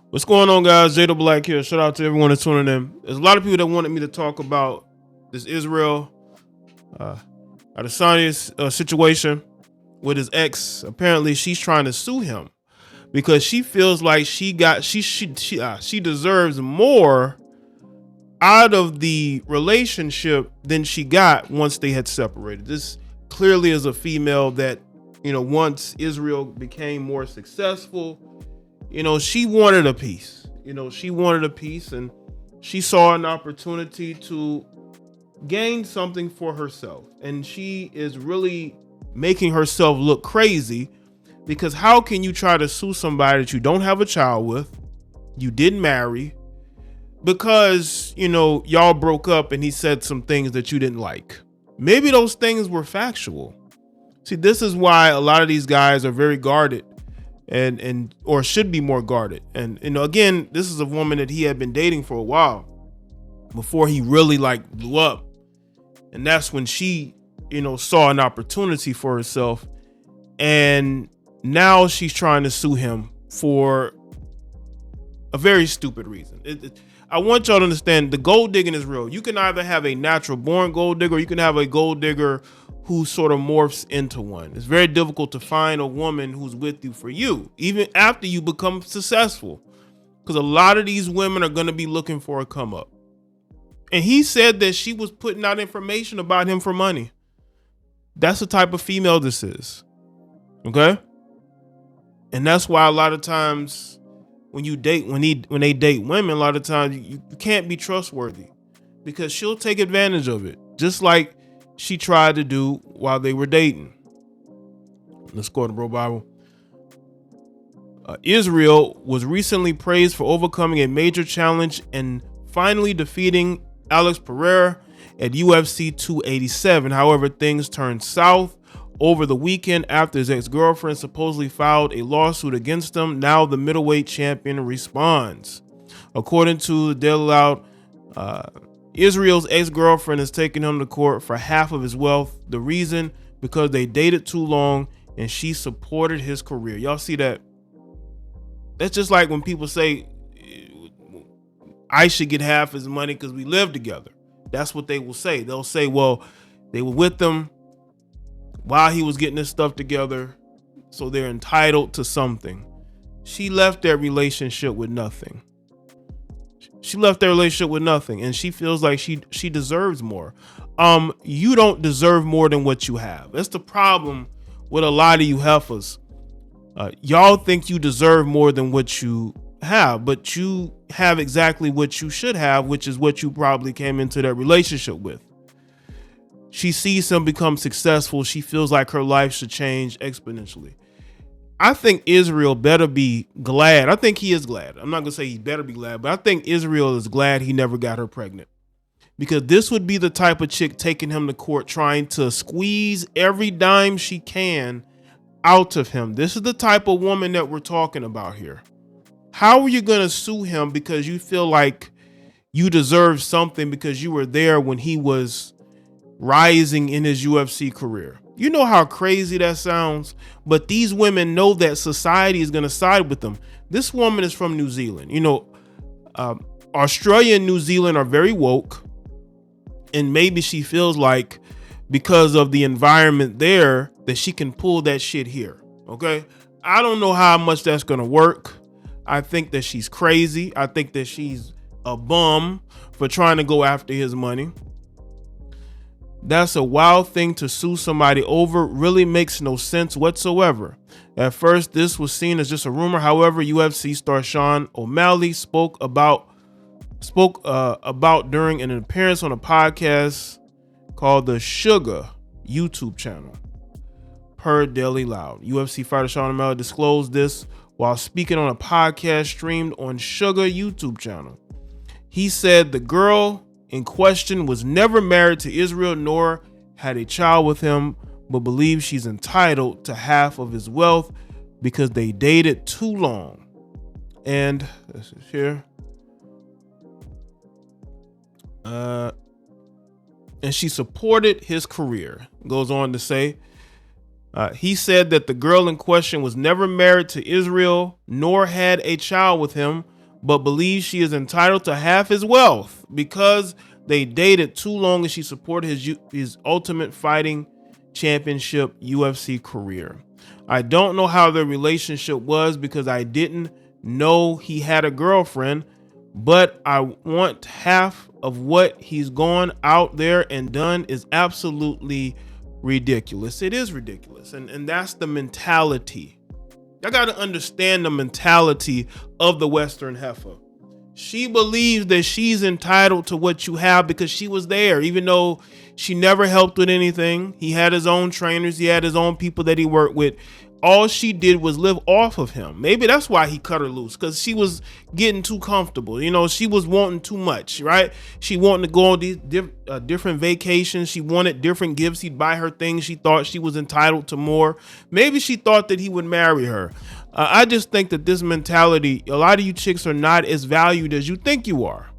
What's going on, guys? Jay the Black here. Shout out to everyone that's tuning in. There's a lot of people that wanted me to talk about this Israel uh, Adesanya's situation with his ex. Apparently, she's trying to sue him because she feels like she deserves more out of the relationship than she got once they had separated. This clearly is a female that, once Israel became more successful, she wanted a piece. She wanted a piece, and she saw an opportunity to gain something for herself. And she is really making herself look crazy, because how can you try to sue somebody that you don't have a child with, you didn't marry, because, y'all broke up and he said some things that you didn't like? Maybe those things were factual. See, this is why a lot of these guys are very guarded and or should be more guarded. And again, this is a woman that he had been dating for a while before he really blew up. And that's when she, saw an opportunity for herself. And now she's trying to sue him for a very stupid reason. I want y'all to understand, the gold digging is real. You can either have a natural born gold digger, or you can have a gold digger who sort of morphs into one. It's very difficult to find a woman who's with you for you, even after you become successful, because a lot of these women are going to be looking for a come up. And he said that she was putting out information about him for money. That's the type of female this is. Okay? And that's why a lot of times when they date women, a lot of times you can't be trustworthy, because she'll take advantage of it, just like she tried to do while they were dating. Let's go to Bro Bible. Israel was recently praised for overcoming a major challenge and finally defeating Alex Pereira at UFC 287. However, things turned south over the weekend after his ex-girlfriend supposedly filed a lawsuit against him. Now the middleweight champion responds. According to the Daily Loud, Israel's ex-girlfriend is taking him to court for half of his wealth. The reason, because they dated too long and she supported his career. Y'all see that? That's just like when people say, I should get half his money because we live together. That's what they will say. They'll say, well, they were with him while he was getting his stuff together, so they're entitled to something. She left that relationship with nothing. And she feels like she deserves more. You don't deserve more than what you have. That's the problem with a lot of you heifers. Y'all think you deserve more than what you have, but you have exactly what you should have, which is what you probably came into that relationship with. She sees him become successful. She feels like her life should change exponentially. I think Israel better be glad. I think he is glad. I'm not going to say he better be glad, but I think Israel is glad he never got her pregnant, because this would be the type of chick taking him to court, trying to squeeze every dime she can out of him. This is the type of woman that we're talking about here. How are you going to sue him because you feel like you deserve something because you were there when he was rising in his UFC career? You know how crazy that sounds, but these women know that society is going to side with them. This woman is from New Zealand. Australia and New Zealand are very woke, and maybe she feels like because of the environment there that she can pull that shit here. Okay, I don't know how much that's going to work. I think that she's crazy. I think that she's a bum for trying to go after his money. That's a wild thing to sue somebody over. Really makes no sense whatsoever. At first, this was seen as just a rumor. However, UFC star Sean O'Malley spoke about during an appearance on a podcast called the Sugar YouTube channel. Per Daily Loud, UFC fighter Sean O'Malley disclosed this while speaking on a podcast streamed on Sugar YouTube channel. He said the girl in question was never married to Israel nor had a child with him, but believes she's entitled to half of his wealth because they dated too long. And this is here. And she supported his career. Goes on to say, he said that the girl in question was never married to Israel nor had a child with him, but believes she is entitled to half his wealth because they dated too long and she supported his Ultimate Fighting Championship UFC career. I don't know how their relationship was because I didn't know he had a girlfriend, but I want half of what he's gone out there and done is absolutely ridiculous. It is ridiculous. And that's the mentality. I got to understand the mentality of the Western heifer. She believes that she's entitled to what you have because she was there, even though she never helped with anything. He had his own trainers. He had his own people that he worked with. All she did was live off of him. Maybe that's why he cut her loose, because she was getting too comfortable. You know, she was wanting too much, right? She wanted to go on these different vacations. She wanted different gifts. He'd buy her things. She thought she was entitled to more. Maybe she thought that he would marry her. I just think that this mentality, a lot of you chicks are not as valued as you think you are.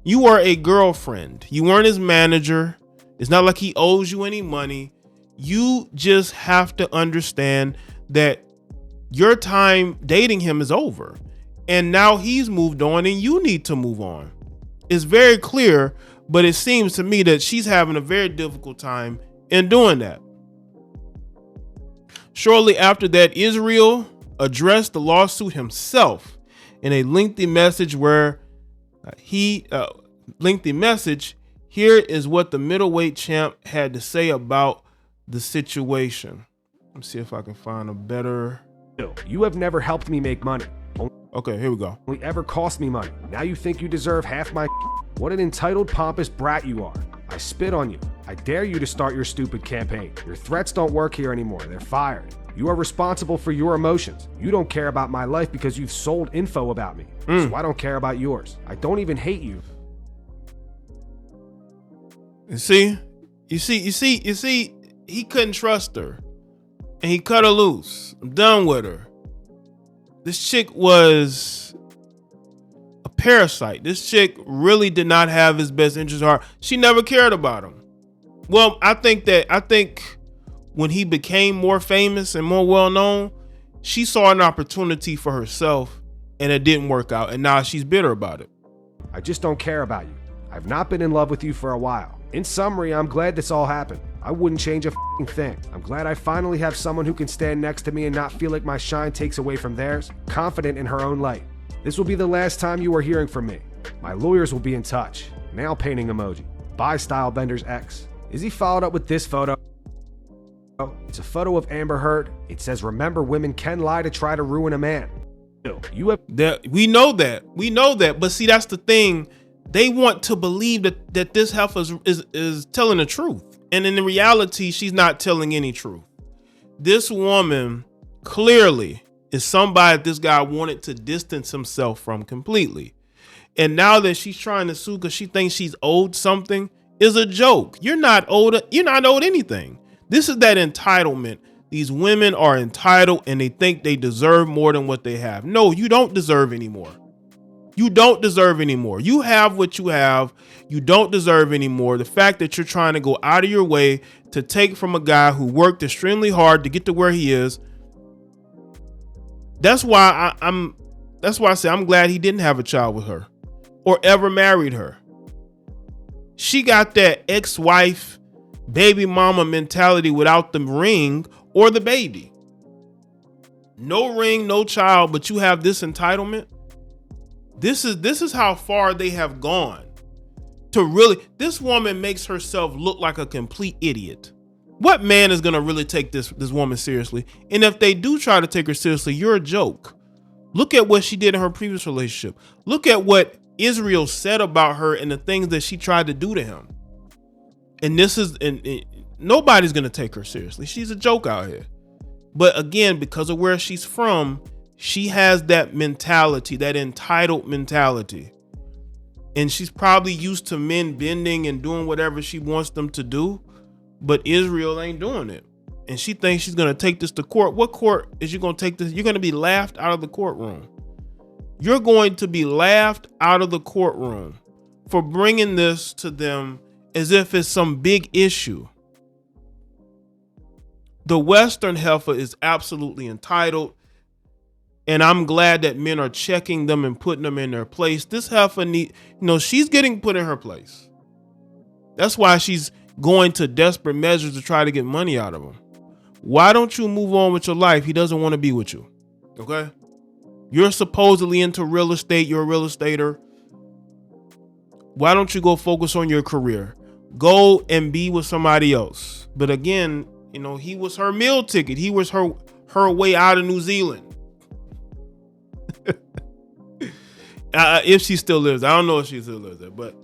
You are a girlfriend. You weren't his manager. It's not like he owes you any money. You just have to understand that your time dating him is over. And now he's moved on and you need to move on. It's very clear, but it seems to me that she's having a very difficult time in doing that. Shortly after that, Israel addressed the lawsuit himself in a lengthy message where here is what the middleweight champ had to say about the situation. Let me see if I can find a better. You have never helped me make money. Okay, here we go. Only ever cost me money. Now you think you deserve half my. What an entitled, pompous brat you are. I spit on you. I dare you to start your stupid campaign. Your threats don't work here anymore. They're fired. You are responsible for your emotions. You don't care about my life because you've sold info about me. So I don't care about yours. I don't even hate you. You see, he couldn't trust her and he cut her loose. I'm done with her. This chick was a parasite. This chick really did not have his best interest at heart. She never cared about him. Well, I think when he became more famous and more well-known, she saw an opportunity for herself and it didn't work out. And now she's bitter about it. I just don't care about you. I've not been in love with you for a while. In summary, I'm glad this all happened. I wouldn't change a thing. I'm glad I finally have someone who can stand next to me and not feel like my shine takes away from theirs, confident in her own light. This will be the last time you are hearing from me. My lawyers will be in touch. Nail painting emoji. Bye, Stylebender's ex. Is he followed up with this photo? It's a photo of Amber Heard. It says, remember, women can lie to try to ruin a man. You have we know that. But see, that's the thing. They want to believe that this heifer is telling the truth. And in reality, she's not telling any truth. This woman clearly is somebody this guy wanted to distance himself from completely. And now that she's trying to sue because she thinks she's owed something is a joke. You're not owed anything. This is that entitlement. These women are entitled and they think they deserve more than what they have. No, you don't deserve any more. You don't deserve any more. You have what you have. You don't deserve any more. The fact that you're trying to go out of your way to take from a guy who worked extremely hard to get to where he is. That's why I say I'm glad he didn't have a child with her or ever married her. She got that ex-wife, baby mama mentality without the ring or the baby. No ring, no child, but you have this entitlement. This is how far they have gone to really. This woman makes herself look like a complete idiot. What man is going to really take this woman seriously? And if they do try to take her seriously, you're a joke. Look at what she did in her previous relationship. Look at what Israel said about her and the things that she tried to do to him. And nobody's going to take her seriously. She's a joke out here. But again, because of where she's from, she has that mentality, that entitled mentality. And she's probably used to men bending and doing whatever she wants them to do. But Israel ain't doing it. And she thinks she's going to take this to court. What court is you going to take this? You're going to be laughed out of the courtroom. You're going to be laughed out of the courtroom for bringing this to them as if it's some big issue. The Western heifer is absolutely entitled. And I'm glad that men are checking them and putting them in their place. This heifer she's getting put in her place. That's why she's going to desperate measures to try to get money out of him. Why don't you move on with your life? He doesn't want to be with you. Okay? You're supposedly into real estate. You're a real estater. Why don't you go focus on your career? Go and be with somebody else. But again, he was her meal ticket. He was her way out of New Zealand. If she still lives, I don't know if she still lives there, but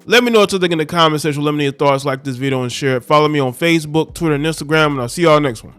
let me know what you think in the comment section. Let me know your thoughts, like this video and share it. Follow me on Facebook, Twitter, and Instagram, and I'll see y'all next one.